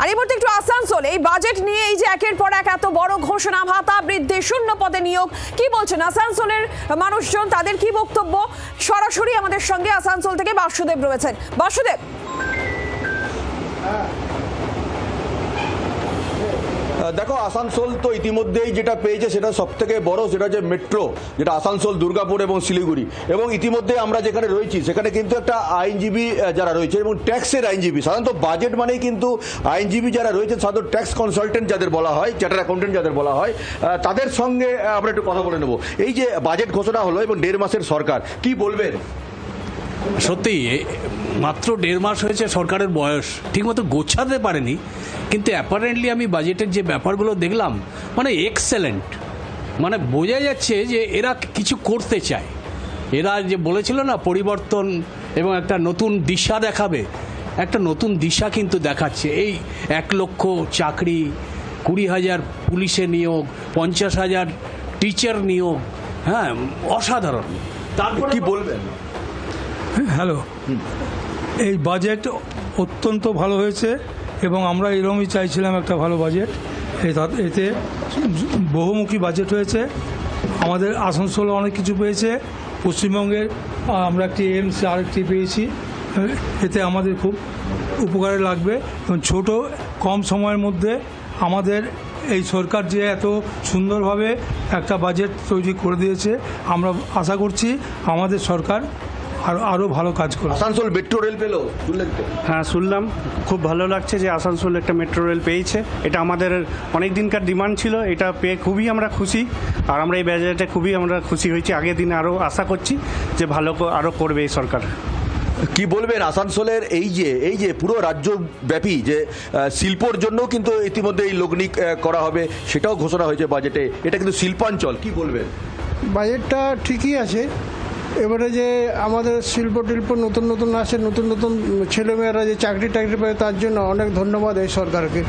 আর এই মুহূর্তে একটু আসানসোল এই বাজেট নিয়ে এই যে একের পর এক এত বড় ঘোষণা, ভাতা বৃদ্ধি, শূন্য পদে নিয়োগ, কি বলছেন আসানসোলের মানুষজন, তাদের কি বক্তব্য? সরাসরি আমাদের সঙ্গে আসানসোল থেকে বাসুদেব রয়েছেন। বাসুদেব, দেখো, আসানসোল তো ইতিমধ্যেই যেটা পেয়েছে সেটা সব থেকে বড়, সেটা যে মেট্রো, যেটা আসানসোল, দুর্গাপুর এবং শিলিগুড়ি। এবং ইতিমধ্যে আমরা যেখানে রয়েছি সেখানে কিন্তু একটা আইনজীবী যারা রয়েছে এবং ট্যাক্সের আইনজীবী, সাধারণত বাজেট মানেই কিন্তু আইনজীবী যারা রয়েছে, সাধারণত ট্যাক্স কনসালটেন্ট যাদের বলা হয়, চার্টার্ড অ্যাকাউন্টেন্ট যাদের বলা হয়, তাদের সঙ্গে আমরা একটু কথা বলে নেব। এই যে বাজেট ঘোষণা হলো এবং 1.5 মাসের সরকার, কি বলবেন? সত্যি মাত্র 1.5 মাস হয়েছে সরকারের বয়স, ঠিকমতো গোছাতে পারেনি, কিন্তু অ্যাপারেন্টলি আমি বাজেটের যে ব্যাপারগুলো দেখলাম, মানে এক্সেলেন্ট, মানে বোঝা যাচ্ছে যে এরা কিছু করতে চায়। এরা যে বলেছিল না পরিবর্তন এবং একটা নতুন দিশা দেখাবে, একটা নতুন দিশা কিন্তু দেখাচ্ছে। এই 1 লক্ষ চাকরি, 20,000 পুলিশে নিয়োগ, 50,000 টিচার নিয়োগ, হ্যাঁ, অসাধারণ। তারপর কি বলবেন? হ্যালো, এই বাজেট অত্যন্ত ভালো হয়েছে এবং আমরা এরকমই চাইছিলাম একটা ভালো বাজেট। এতে বহুমুখী বাজেট হয়েছে। আমাদের আসানসোল অনেক কিছু পেয়েছে, পশ্চিমবঙ্গের আমরা একটি এইমস আরেকটি পেয়েছি। এতে আমাদের খুব উপকারে লাগবে এবং ছোটো কম সময়ের মধ্যে আমাদের এই সরকার যে এত সুন্দরভাবে একটা বাজেট তৈরি করে দিয়েছে, আমরা আশা করছি আমাদের সরকার আরও ভালো কাজ করে। আসানসোল মেট্রো রেল পেলো, শুনলেন তো? হ্যাঁ, শুনলাম, খুব ভালো লাগছে যে আসানসোল একটা মেট্রো রেল পেয়েছে। এটা আমাদের অনেক দিনকার ডিমান্ড ছিল, এটা পেয়ে খুবই আমরা খুশি। আর আমরা এই বাজেটে খুবই আমরা খুশি হয়েছি। আগের দিনে আরও আশা করছি যে ভালো আরও করবে এই সরকার। কি বলবেন আসানসোলের এই যে পুরো রাজ্যব্যাপী যে শিল্পর জন্য কিন্তু ইতিমধ্যে এই লগ্নিক করা হবে, সেটাও ঘোষণা হয়েছে বাজেটে। এটা কিন্তু শিল্পাঞ্চল, কি বলবেন? বাজেটটা ঠিকই আছে। এবারে যে আমাদের শিল্প টিল্প নতুন নতুন আসে, নতুন নতুন ছেলেমেয়েরা যে চাকরি টাকরি পায়, তার জন্য অনেক ধন্যবাদ এই সরকারকে।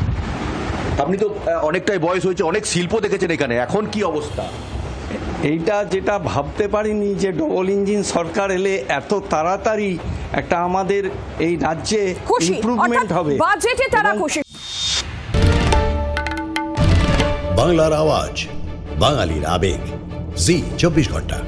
আপনি তো অনেকটাই বয়স হয়েছে, অনেক শিল্প দেখেছেন এখানে, এখন কি অবস্থা? এইটা যেটা ভাবতে পারিনি যে ডবল ইঞ্জিন সরকার এলে এত তাড়াতাড়ি একটা আমাদের এই রাজ্যে ইমপ্রুভমেন্ট হবে। বাজেটে তারা খুশি। বাংলার আওয়াজ, বাঙালির আবেগ, জি 24 ঘন্টা।